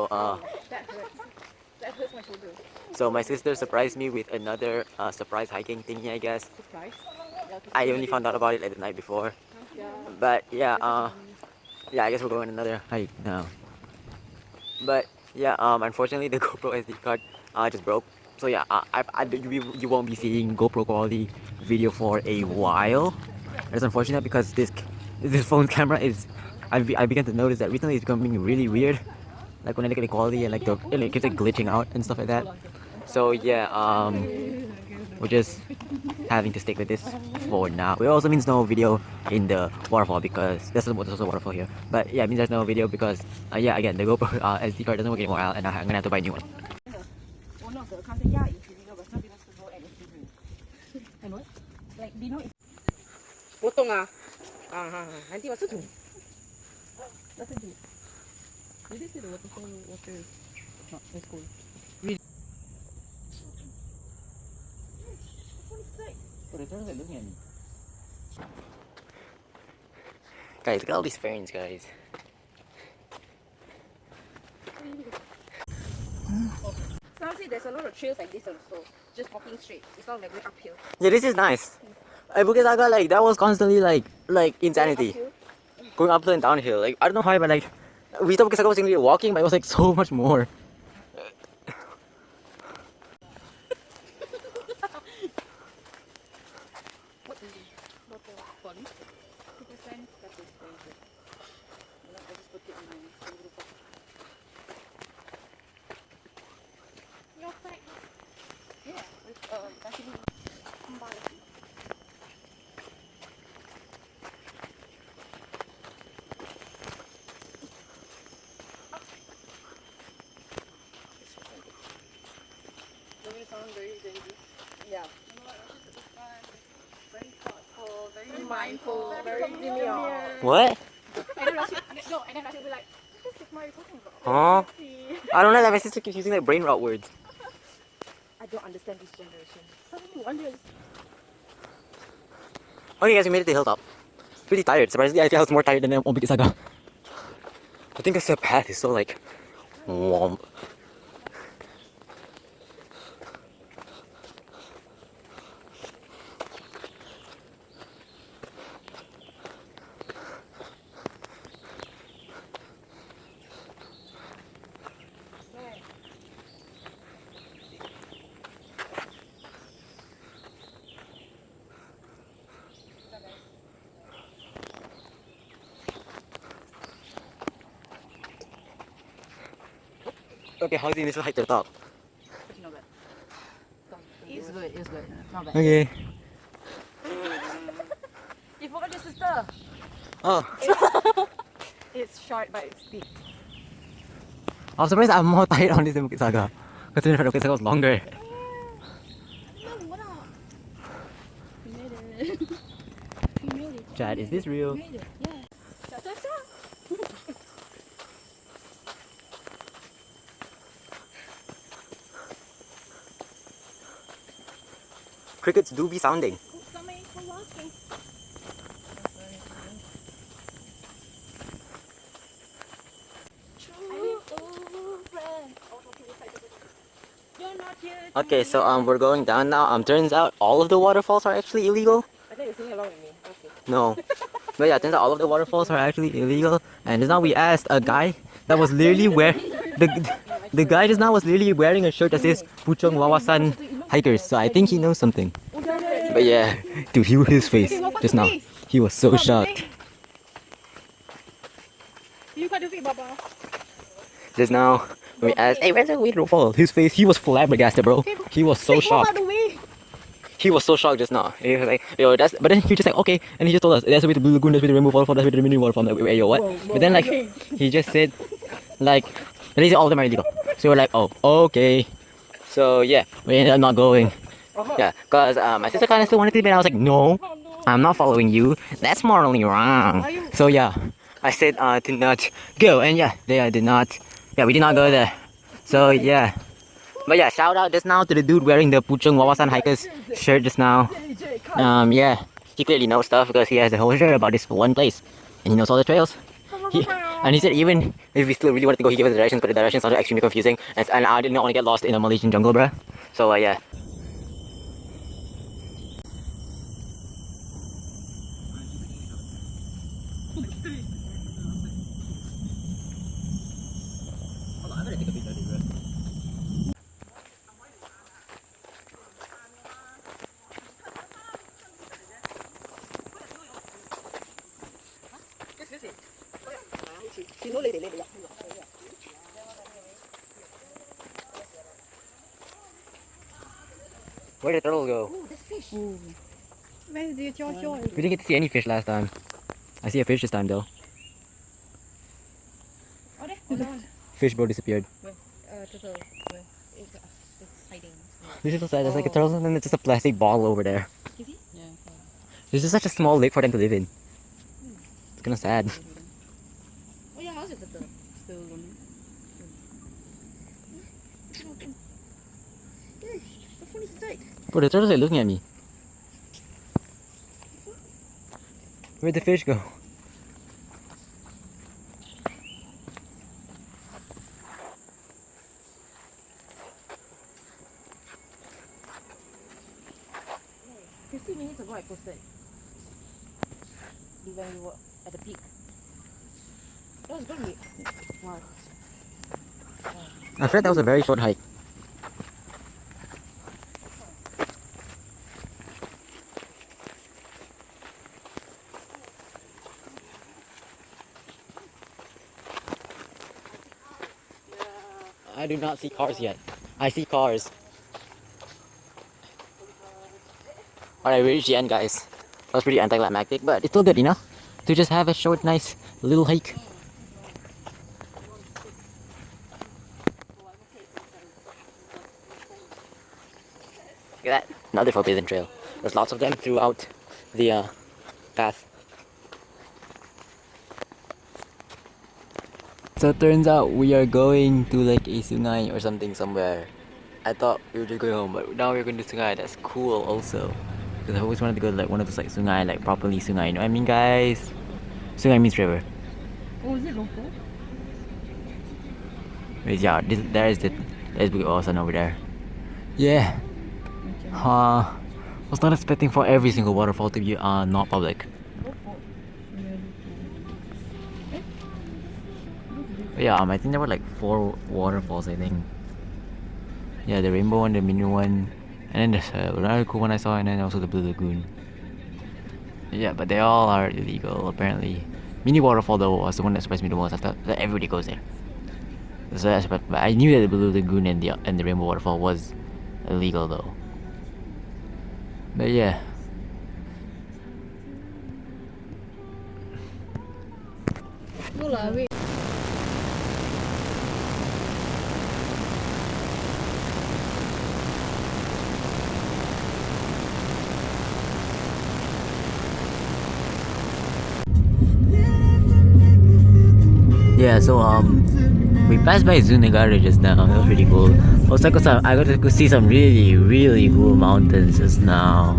So That hurts. That hurts my shoulder. so my sister surprised me with another surprise hiking thingy, I guess. Surprise. I only found out about it like the night before. Yeah. But yeah, yeah, I guess we're going on another hike now. But yeah, unfortunately the GoPro SD card just broke. So yeah, you won't be seeing GoPro quality video for a while. It's unfortunate because this phone camera is. I began to notice that recently it's becoming really weird. Like when I look at the quality and like it keeps like glitching out and stuff like that. So yeah, we're just having to stick with this for now. It also means no video in the waterfall because there's also a waterfall here. But yeah, it means there's no video because yeah, again the GoPro SD card doesn't work anymore, and I'm gonna have to buy a new one. One of the accounts said, yeah, if you know, but some people still go and it's and what? Like, do you know? Potong nanti masuk tu. That's it. Did they say the waterfall water is not as cold? Really? But it turns like looking at me. Guys, look at all these ferns, guys. Some say there's a lot of trails like this also, just walking straight. It's not like going uphill. Yeah, this is nice. At Bukit Saga, like that was constantly like insanity, going uphill and downhill. Like I don't know how, but like we thought Bukit Saga was gonna be walking, but it was like so much more. What is it? Waterfall. 2%. That is very good. I just put it on my phone. Your flag. Yeah, with actually combined. Does it sound very dangerous? Yeah. Very thoughtful, very mindful, very demure. What? And then she'll be like, what is Sigma you talking about? Huh? I don't know that my sister keeps using like brain rot words. I don't understand this generation. Suddenly wonders. Okay guys, we made it to the hilltop. Pretty tired. Surprisingly, I feel I was more tired than on Bukit Saga. I think because the path is so like warm. Okay, how's the initial hike to the top? Not bad. It's good, it's good. Not bad. Okay. You forgot your sister. Oh, It's short but it's steep. I'm surprised I'm more tired on this than Bukit Saga. Considering the Bukit Saga was longer. No, what up? We made it. We made it. Chad, is this real? We made it. Yeah. Cha-cha-cha. Crickets do be sounding. Somebody for walking. Okay, so we're going down now. Turns out all of the waterfalls are actually illegal. I think you're singing along with me. Okay. No. But yeah, turns out all of the waterfalls are actually illegal. And just now we asked a guy that was literally the guy just now was literally wearing a shirt that says Puchong Wawasan Hikers. So I think he knows something. But yeah, dude, his face just now. He was so shocked. You got to see Baba. Just now when we asked, hey, where's the waterfall? His face, he was flabbergasted, bro. He was so shocked. He was so shocked just now. He was like, yo, that's. But then he just like, okay, and he just told us, that's the way to Blue Lagoon, that's the way to Rainbow Waterfall, that's the way to Mini Waterfall. Like, wait, yo, what? But then like, he just said, like, and he said all of them are illegal. So we're like, oh, okay. So yeah, we ended up not going. Yeah, cause my sister kind of still wanted to, but I was like, no, I'm not following you. That's morally wrong. So yeah, I said to not go, and yeah, they did not. Yeah, we did not go there. So yeah. But yeah, shout out just now to the dude wearing the Puchong Wawasan Hikers shirt just now. Yeah, he clearly knows stuff because he has the whole shirt about this one place. And he knows all the trails. And he said even if we still really wanted to go, he gave us the directions, but the directions sounded extremely confusing, and I did not want to get lost in a Malaysian jungle, bruh. So yeah. Where did the turtle go? Oh, there's fish. Where's the chow? We didn't get to see any fish last time. I see a fish this time though. Oh, there. Oh, that one. Fish boat disappeared. Where? Turtle. Where? It's hiding. This is so sad. There's like a turtle and then there's just a plastic bottle over there. Is it? Yeah. This is such a small lake for them to live in. It's kind of sad. Oh yeah, how's the turtle? Still running. The phone is tight. Bro, the turtles are looking at me. Where'd the fish go? Minutes ago I posted when we were at the peak. That was gonna be wow. I felt that was a very short hike. I do not see cars yet. I see cars. Alright, we reached the end, guys. That was pretty anticlimactic, but it's still good enough to just have a short, nice little hike. Look at that, another forbidden trail. There's lots of them throughout the path. So it turns out we are going to like a sungai or something somewhere. I thought we were just going home, but now we're going to sungai. That's cool also. Because I always wanted to go to like one of those like sungai, like properly sungai. You know what I mean, guys? Sungai means river. Oh, is it local? Wait, yeah, there's Bukit Wawasan over there. Yeah. I was not expecting for every single waterfall to be not public. But yeah, I think there were like 4 waterfalls, I think. Yeah, the rainbow one, the mini one, and then there's another cool one I saw, and then also the Blue Lagoon. Yeah, but they all are illegal apparently. Mini waterfall though was the one that surprised me the most. I thought that everybody goes there. So but I knew that the Blue Lagoon and the rainbow waterfall was illegal though. But yeah. No lah, wait. Yeah, so we passed by Zunegara just now. That was pretty cool. Also, I got to see some really cool mountains just now.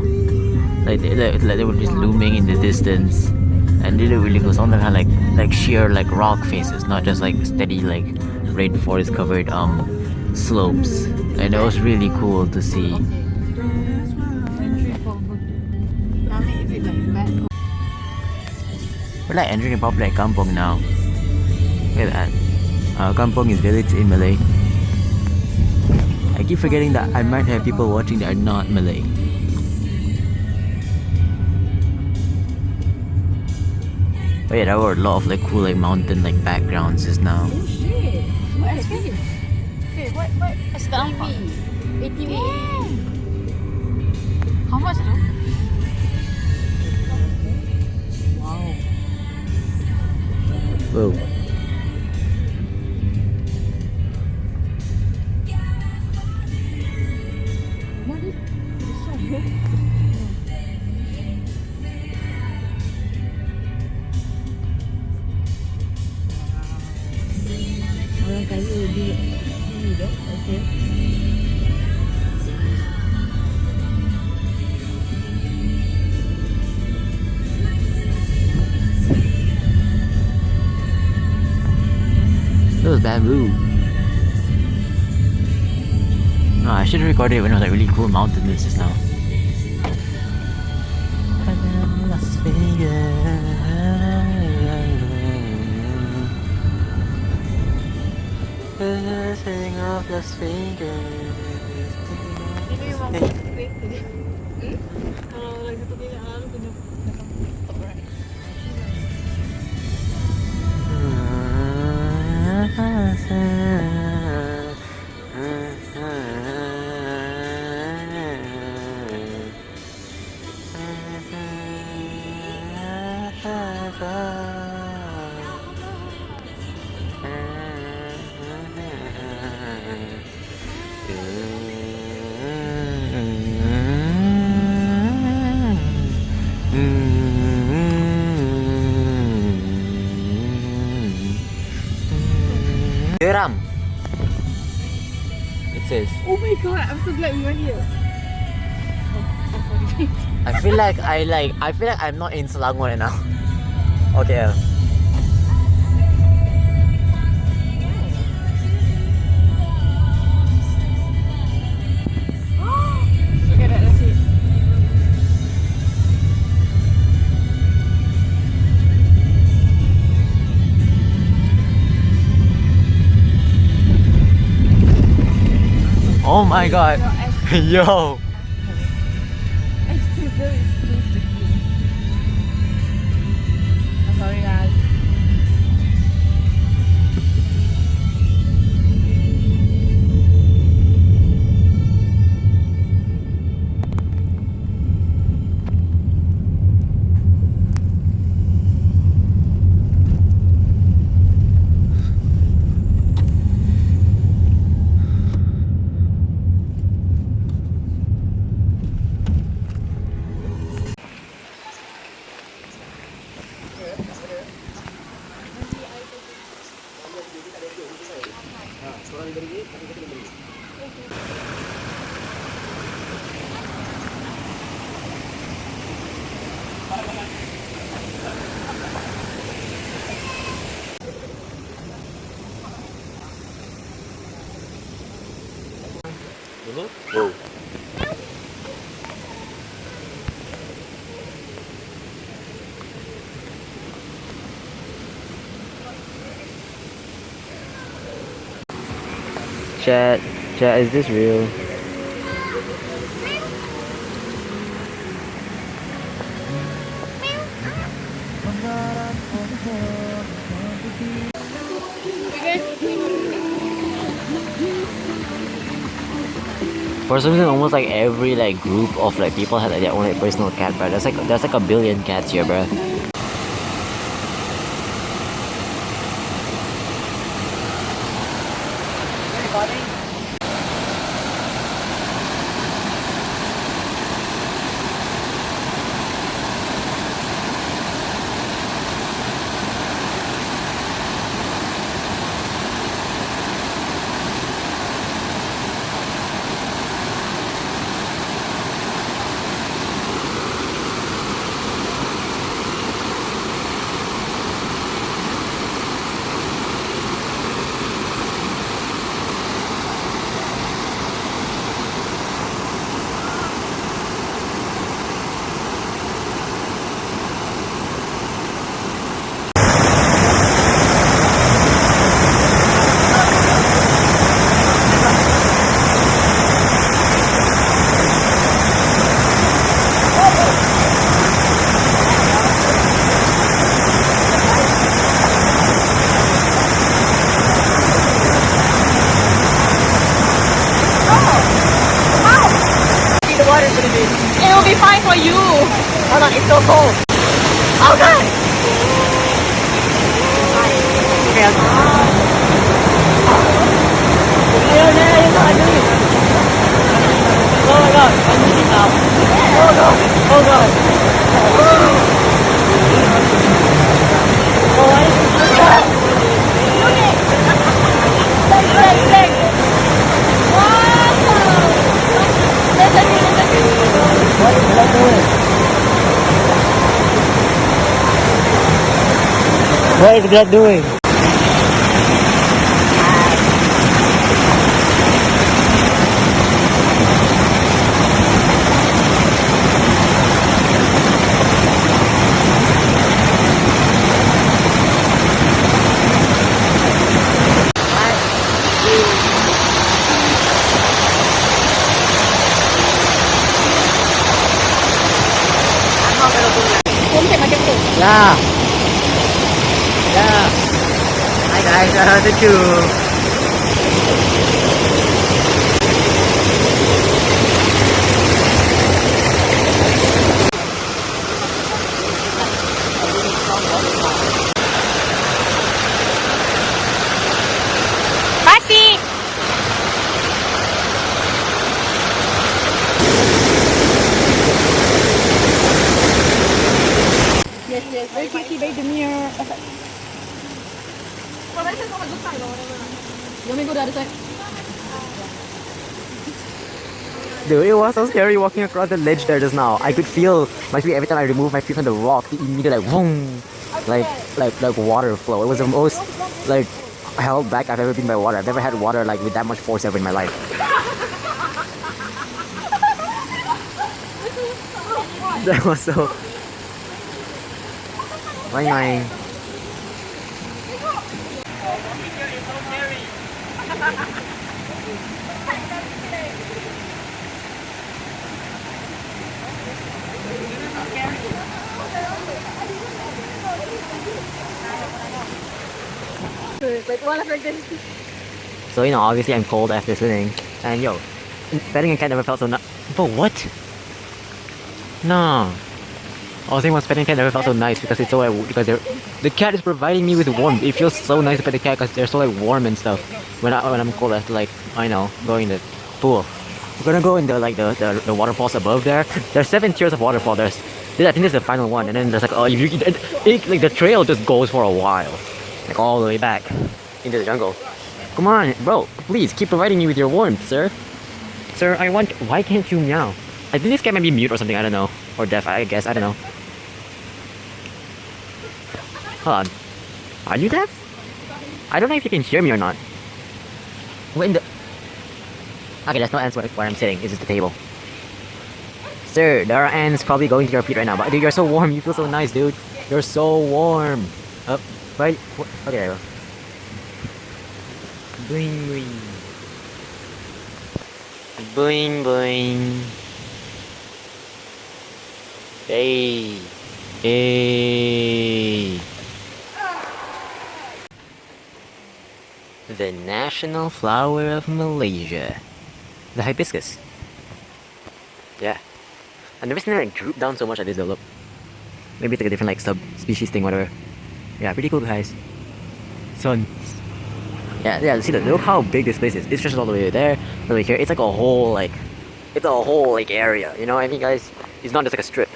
Like they were just looming in the distance, and they look really cool. Some of them had like sheer like rock faces, not just like steady like rainforest covered slopes, and it was really cool to see. We're like entering a proper like kampong now. Look at that. Kampong is village in Malay. I keep forgetting that I might have people watching that are not Malay. But yeah, there were a lot of like cool like mountain like backgrounds just now. Oh shit! What is this? Okay, what? What's the ATV? ATV. How much though? Wow. Whoa. Orang kaya di sini dah, okay. bamboo. No, I should have recorded it when it was like really cool mountainous just now. Las Vegas. Sing of Las Vegas. Ini memang quick. Kalau lagi satu kali lalu punya stop right. Geram. It says. Oh my god, I'm so glad we went here. Oh, sorry. I feel like I'm not in Selangor right now. Okay. Look at that, that's it. Oh my god. Yo. I still feel it's too sticky. I'm sorry guys. Whoa. Chat, is this real? For some reason, almost like every like group of like people had like their own like personal cat, bro. There's like a billion cats here, bro. It will be fine for you. Oh no, it's so cold. Okay. Okay. Oh my god, I'm losing now. Oh no, oh god. Oh, I Leg. Wow. What is that doing? What is that doing? Yeah. Yeah. Hi guys, thank you. Pasti. Yes, yes. Very pretty, very demure. Well, let's just go on this side or whatever. You want me to go the other side? Dude, it was so scary walking across the ledge there just now. I could feel my feet every time I removed my feet from the rock. It immediately like boom, like water flow. It was the most like held back I've ever been by water. I've never had water like with that much force ever in my life. That was so. Bye. Like one like this. So obviously I'm cold after swimming, and petting a cat never felt so nice. But what? No. I was saying once petting a cat never felt so nice because it's so the cat is providing me with warmth. It feels so nice to pet the cat because they're so like warm and stuff. When I'm cold after go in the pool. We're gonna go in the waterfalls above there. There's 7 tiers of waterfall. I think this is the final one, and then there's like like the trail just goes for a while, like all the way back into the jungle. Come on, bro, please keep providing me with your warmth, sir. Sir, why can't you meow? I think this cat might be mute or something, I don't know. Or deaf, I guess, I don't know. Hold on. Are you deaf? I don't know if you can hear me or not. What in the... Okay, there's no ants where I'm sitting, it's just the table. Sir, there are ants probably going to your feet right now, but dude, you're so warm, you feel so nice, dude. You're so warm. Up, right? Okay, there you go. Bling bling. Bling bling. Hey. Hey. The national flower of Malaysia. The hibiscus. Yeah. I've never seen it like droop down so much like this though, look. Maybe it's like a different like subspecies thing, whatever. Yeah, pretty cool guys. Sun. Yeah, see look how big this place is. It stretches all the way there, all the way here. It's like a whole area, you know what I mean guys? It's not just like a strip.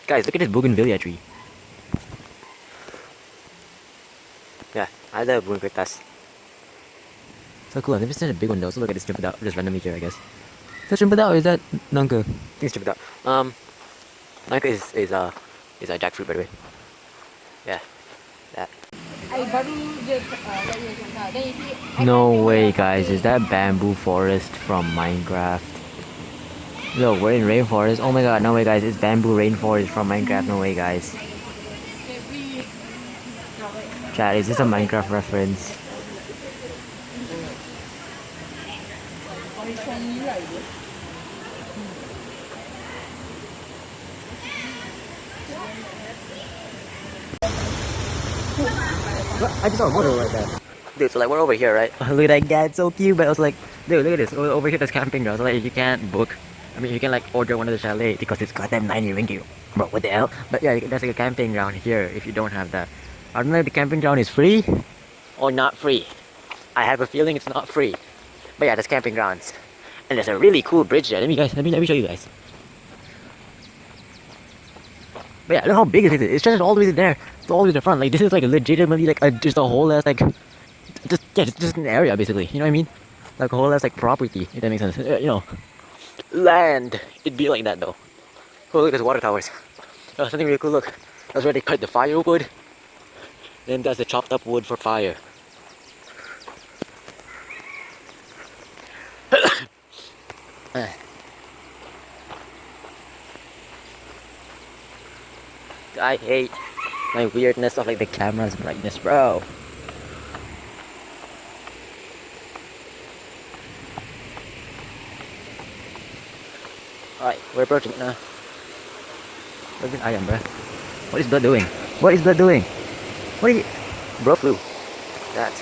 Guys, look at this bougainvillea tree. Yeah, I love bougainvilleas. So cool, I've never seen a big one though, so look at this Chimpadao, just randomly here I guess. Is that Chimpadao or is that Nangka? I think it's Chimpadao. Nangka is a jackfruit by the way. Yeah, that. No way guys, is that bamboo forest from Minecraft? Look, we're in rainforest. Oh my god, no way guys, it's bamboo rainforest from Minecraft, no way guys. Chat, is this a Minecraft reference? I just saw a motor right there. Dude, so like we're over here, right? Look at that guy, it's so cute. But I was like, dude, look at this. Over here, there's camping grounds. So like, you can't book. I mean, you can like order one of the chalet because it's goddamn 90 ringgit. Bro, what the hell? But yeah, there's like a camping ground here if you don't have that. I don't know if the camping ground is free or not free. I have a feeling it's not free. But yeah, there's camping grounds. And there's a really cool bridge there. Let me show you guys. But yeah, look how big it is. It stretches all the way to there. It's all the way to the front. Like this is like legitimately like just a whole ass like just an area basically. You know what I mean? Like a whole ass like property. If that makes sense. Land. It'd be like that though. Oh look, there's water towers. Oh, something really cool. Look, that's where they cut the firewood. Then that's the chopped up wood for fire. I hate my weirdness of like the camera's brightness, bro. Alright, we're approaching it now. Look at this item, bruh. What is blood doing? What is blood doing? What are you... Bro flew. That.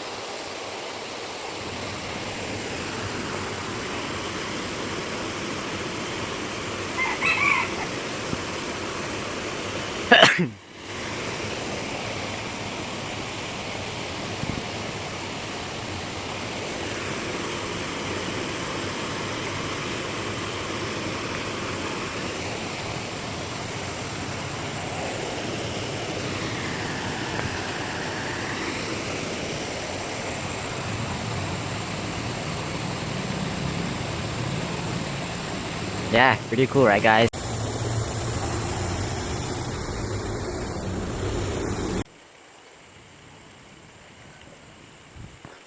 Yeah, pretty cool, right, guys?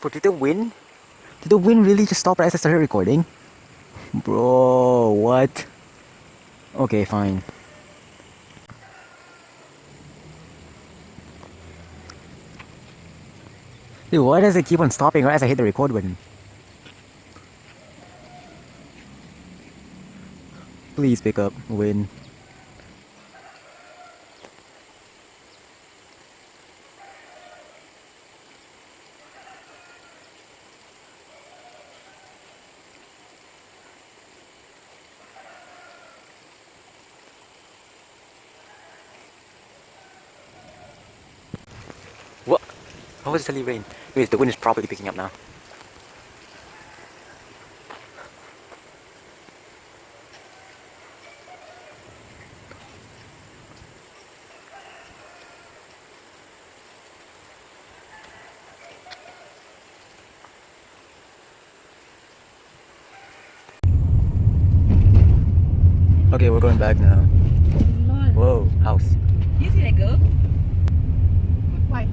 But did the wind? Did the wind really just stop as I started recording? Bro, what? Okay, fine. Dude, why does it keep on stopping right as I hit the record button? Please pick up, wind. What? How was it suddenly rain? Anyways, the wind is probably picking up now. Okay, we're going back now. Whoa, house. You see that girl? Why?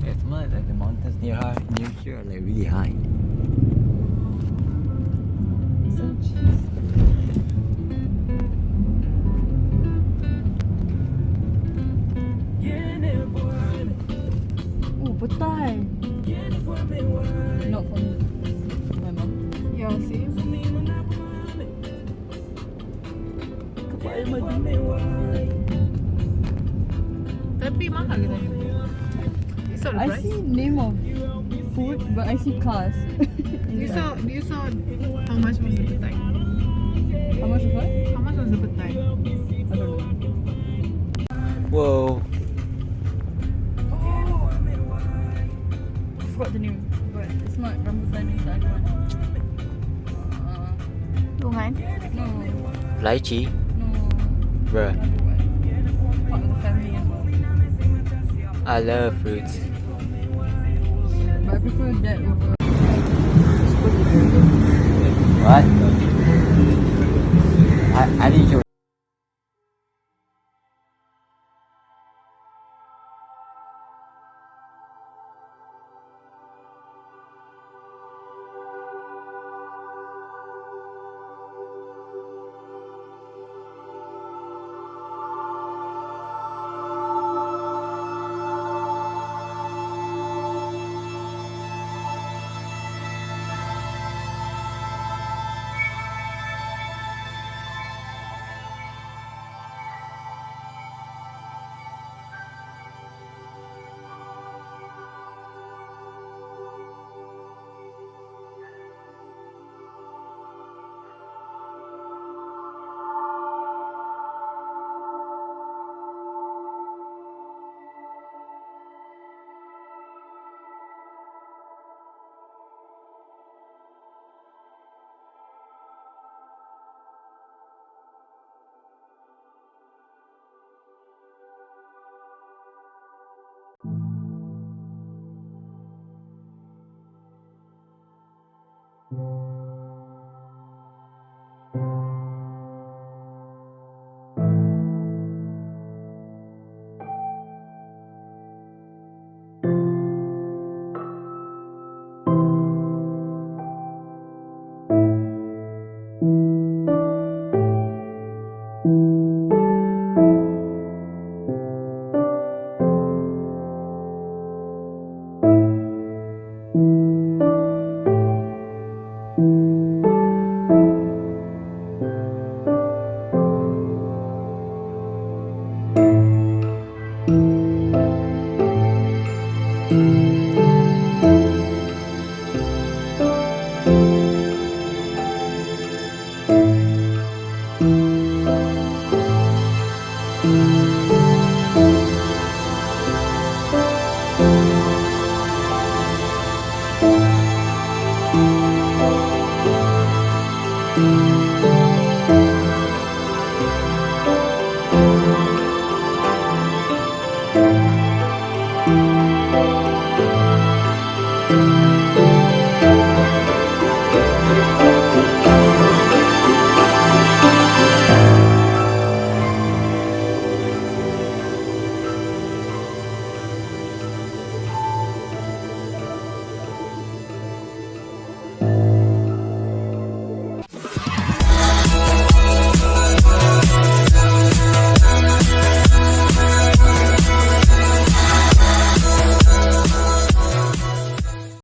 It's mad, like the mountains near here are like really high. Oh, betul. Not for me. My mom. Yeah, see? Tapi mahal ke tadi? You saw the I price? see name of food, but I see cars. You saw how much was the petai? How much of what? How much was the petai? I don't know. Whoa. I forgot the name, but it's not rambutan, it's the other one. Lungan? No, Lychee? no. Bruh. Another one. Part of the family as well. I love fruits. But I prefer that over. What? I need your